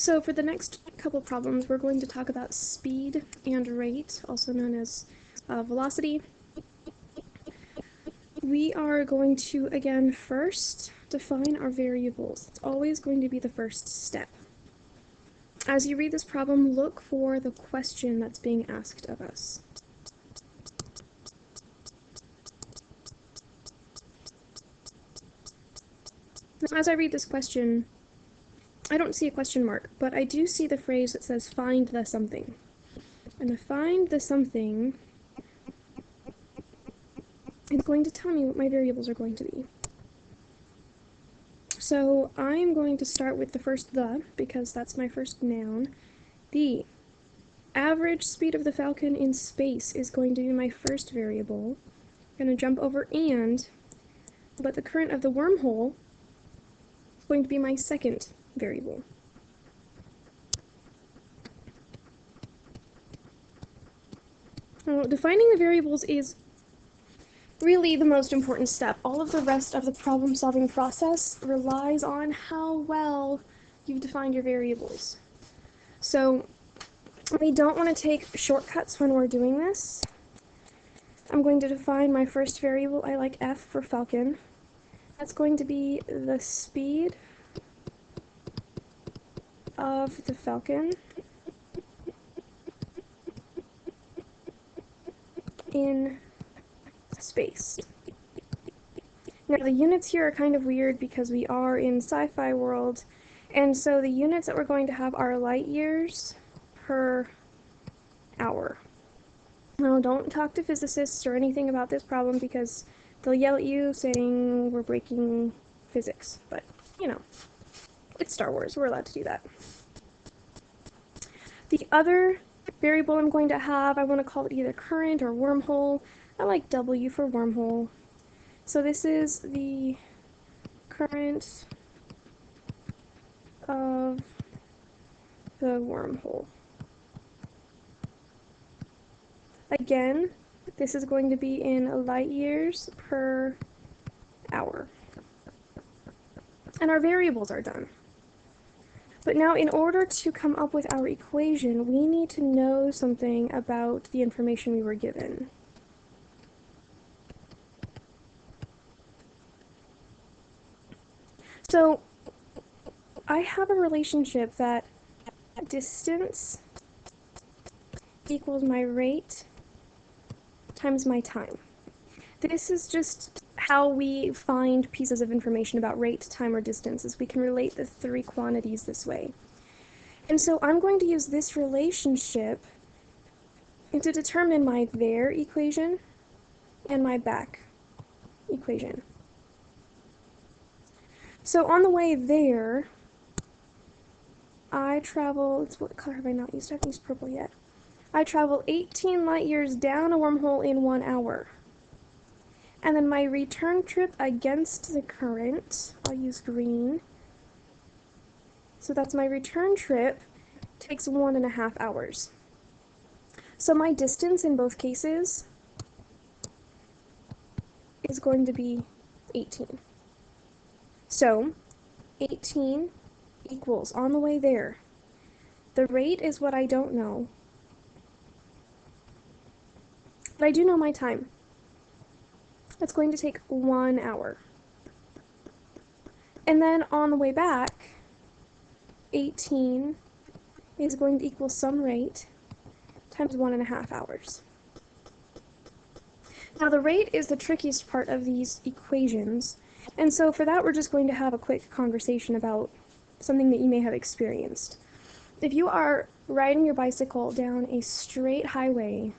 So for the next couple problems, we're going to talk about speed and rate, also known as velocity. We are going to, again, first define our variables. It's always going to be the first step. As you read this problem, look for the question that's being asked of us. Now, as I read this question, I don't see a question mark, but I do see the phrase that says find the something. And the find the something is going to tell me what my variables are going to be. So I'm going to start with the first the, because that's my first noun. The average speed of the Falcon in space is going to be my first variable. I'm going to jump over but the current of the wormhole is going to be my second variable. Now, defining the variables is really the most important step. All of the rest of the problem-solving process relies on how well you've defined your variables. So we don't want to take shortcuts when we're doing this. I'm going to define my first variable. I like f for Falcon. That's going to be the speed of the Falcon in space. Now the units here are kind of weird because we are in sci-fi world, and so the units that we're going to have are light years per hour. Now don't talk to physicists or anything about this problem because they'll yell at you saying we're breaking physics, but you know, it's Star Wars, we're allowed to do that. The other variable I'm going to have, I want to call it either current or wormhole. I like W for wormhole. So this is the current of the wormhole. Again, this is going to be in light years per hour. And our variables are done. But now, in order to come up with our equation, we need to know something about the information we were given. So, I have a relationship that distance equals my rate times my time. This is just how we find pieces of information about rate, time, or distance, is we can relate the three quantities this way. And so I'm going to use this relationship to determine my there equation and my back equation. So on the way there, I travel, what color have I not used? I haven't used purple yet. I travel 18 light years down a wormhole in 1 hour. And then my return trip against the current, I'll use green. So that's my return trip, takes 1.5 hours. So my distance in both cases is going to be 18. So 18 equals, on the way there, the rate is what I don't know, but I do know my time. That's going to take 1 hour. And then on the way back, 18 is going to equal some rate times 1.5 hours. Now the rate is the trickiest part of these equations, and so for that we're just going to have a quick conversation about something that you may have experienced. If you are riding your bicycle down a straight highway,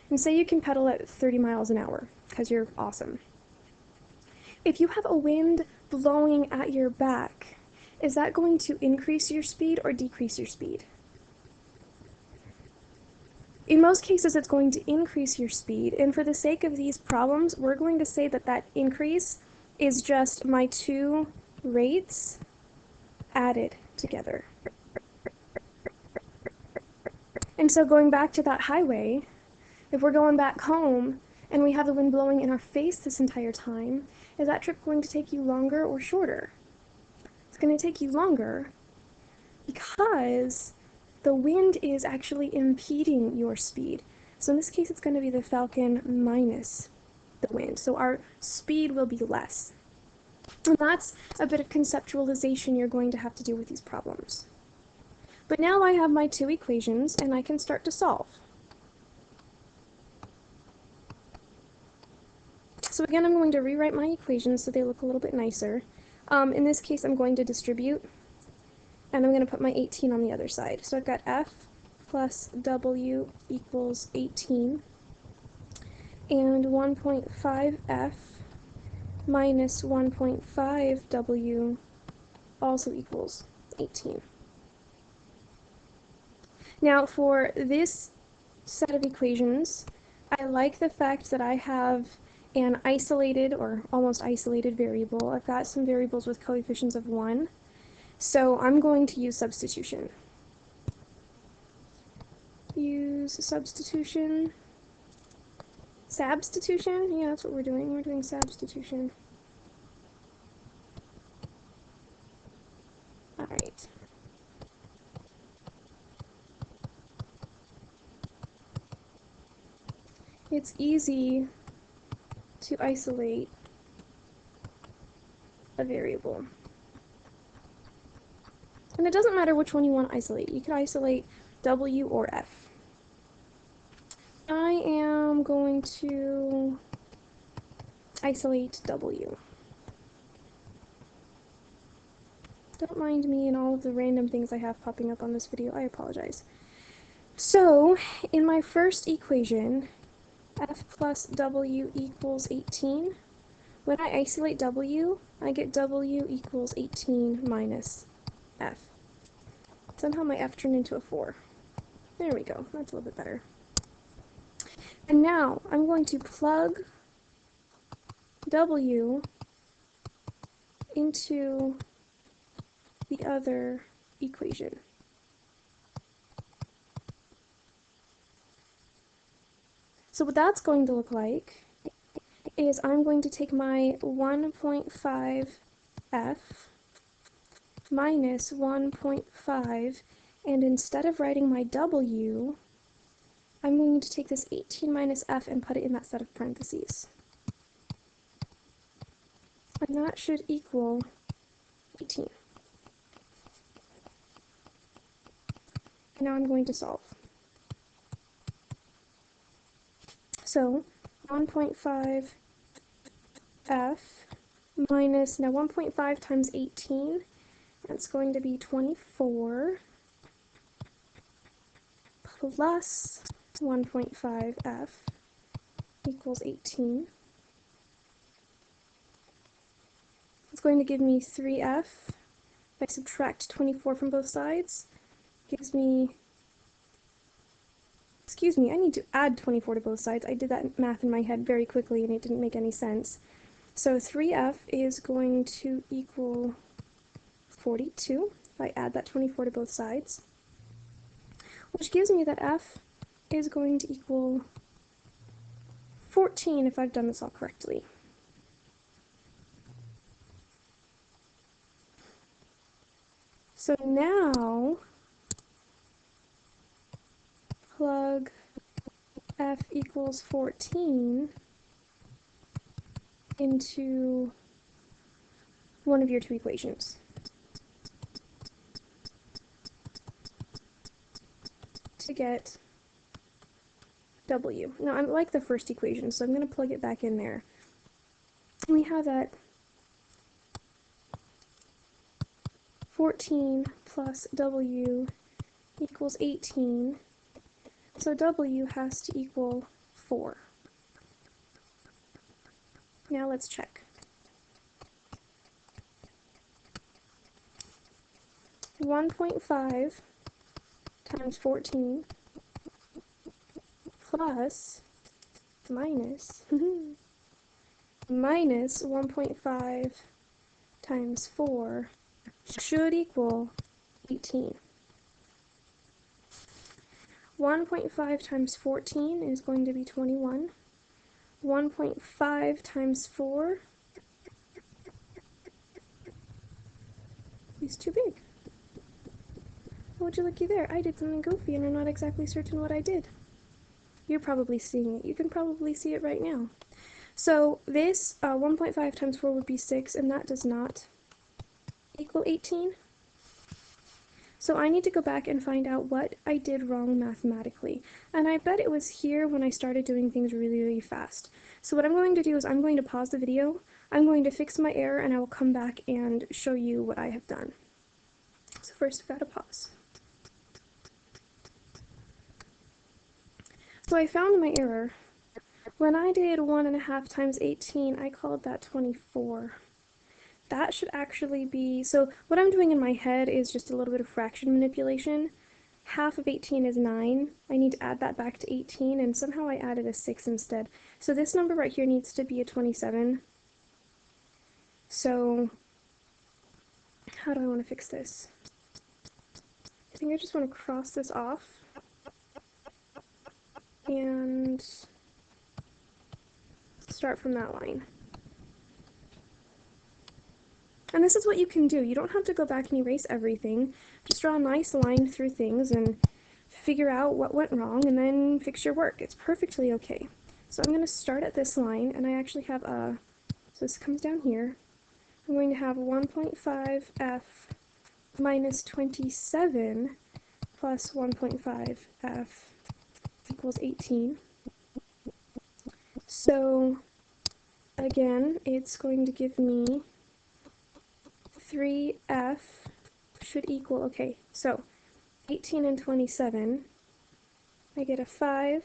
and say you can pedal at 30 miles an hour, because you're awesome. If you have a wind blowing at your back, is that going to increase your speed or decrease your speed? In most cases, it's going to increase your speed, and for the sake of these problems, we're going to say that that increase is just my two rates added together. And so going back to that highway, if we're going back home and we have the wind blowing in our face this entire time, is that trip going to take you longer or shorter? It's going to take you longer because the wind is actually impeding your speed. So in this case, it's going to be the Falcon minus the wind. So our speed will be less. And that's a bit of conceptualization you're going to have to do with these problems. But now I have my two equations, and I can start to solve. So again, I'm going to rewrite my equations so they look a little bit nicer. In this case, I'm going to distribute, and I'm going to put my 18 on the other side. So I've got f plus w equals 18, and 1.5f minus 1.5w also equals 18. Now for this set of equations, I like the fact that I have an isolated or almost isolated variable. I've got some variables with coefficients of 1, so I'm going to use substitution. Use substitution. Substitution? Yeah, that's what we're doing. We're doing substitution. Alright. It's easy to isolate a variable. And it doesn't matter which one you want to isolate. You can isolate w or f. I am going to isolate w. Don't mind me and all of the random things I have popping up on this video. I apologize. So, in my first equation, f plus w equals 18. When I isolate w, I get w equals 18 minus f. Somehow my f turned into a 4. There we go. That's a little bit better. And now I'm going to plug w into the other equation. So what that's going to look like is I'm going to take my 1.5f minus 1.5, and instead of writing my w, I'm going to take this 18 minus f and put it in that set of parentheses. And that should equal 18. Now I'm going to solve. So 1.5 f minus, now 1.5 times 18, that's going to be 24, plus 1.5 f equals 18. It's going to give me 3f. If I subtract 24 from both sides, gives me, excuse me, I need to add 24 to both sides. I did that math in my head very quickly and it didn't make any sense. So 3f is going to equal 42 if I add that 24 to both sides, which gives me that f is going to equal 14 if I've done this all correctly. So now, plug f equals 14 into one of your two equations. To get w. Now, I like the first equation, so I'm going to plug it back in there. We have that 14 plus w equals 18, so w has to equal 4. Now let's check. 1.5 times 14 plus minus minus 1.5 times 4 should equal 18. 1.5 times 14 is going to be 21. 1.5 times 4 is too big. would you looky there? I did something goofy and I'm not exactly certain what I did. You're probably seeing it. You can probably see it right now. So this 1.5 times 4 would be 6, and that does not equal 18. So I need to go back and find out what I did wrong mathematically. And I bet it was here when I started doing things really, really fast. So what I'm going to do is I'm going to pause the video, I'm going to fix my error, and I will come back and show you what I have done. So first I've got to pause. So I found my error. When I did 1.5 times 18, I called that 24. That should actually be, so what I'm doing in my head is just a little bit of fraction manipulation. Half of 18 is 9. I need to add that back to 18, and somehow I added a 6 instead. So this number right here needs to be a 27. So how do I want to fix this? I think I just want to cross this off and start from that line. And this is what you can do. You don't have to go back and erase everything. Just draw a nice line through things and figure out what went wrong and then fix your work. It's perfectly okay. So I'm going to start at this line, and I actually have so this comes down here. I'm going to have 1.5f minus 27 plus 1.5f equals 18. So again, it's going to give me 3f should equal, okay, so 18 and 27, I get a 5,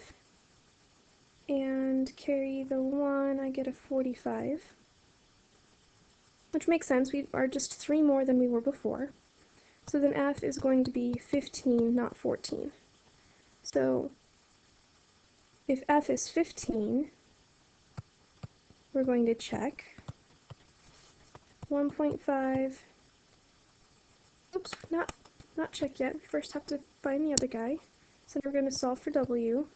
and carry the 1, I get a 45, which makes sense. We are just 3 more than we were before. So then f is going to be 15, not 14. So if f is 15, we're going to check 1.5, oops, not check yet. We first have to find the other guy. So we're going to solve for w.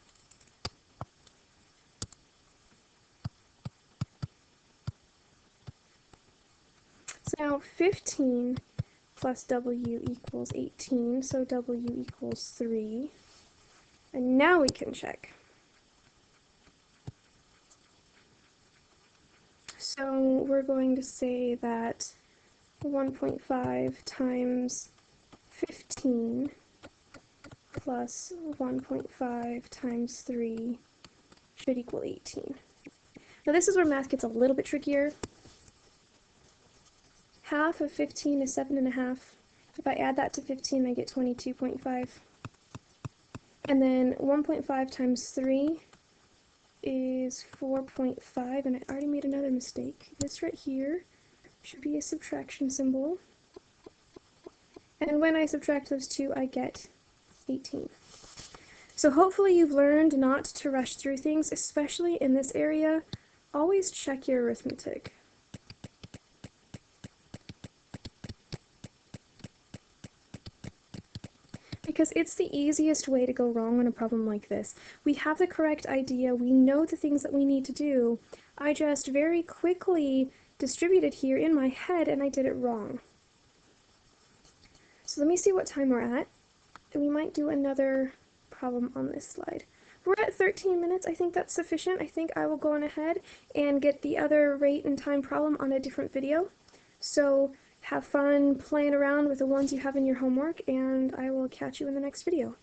So now 15 plus w equals 18, so w equals 3. And now we can check. So we're going to say that 1.5 times 15 plus 1.5 times 3 should equal 18. Now this is where math gets a little bit trickier. Half of 15 is 7.5. If I add that to 15, I get 22.5. And then 1.5 times 3 is 4.5, and I already made another mistake. This right here should be a subtraction symbol. And when I subtract those two, I get 18. So hopefully you've learned not to rush through things, especially in this area. Always check your arithmetic. Because it's the easiest way to go wrong on a problem like this. We have the correct idea, we know the things that we need to do. I just very quickly distributed here in my head and I did it wrong. So let me see what time we're at. And we might do another problem on this slide. We're at 13 minutes. I think that's sufficient. I think I will go on ahead and get the other rate and time problem on a different video. So have fun playing around with the ones you have in your homework, and I will catch you in the next video.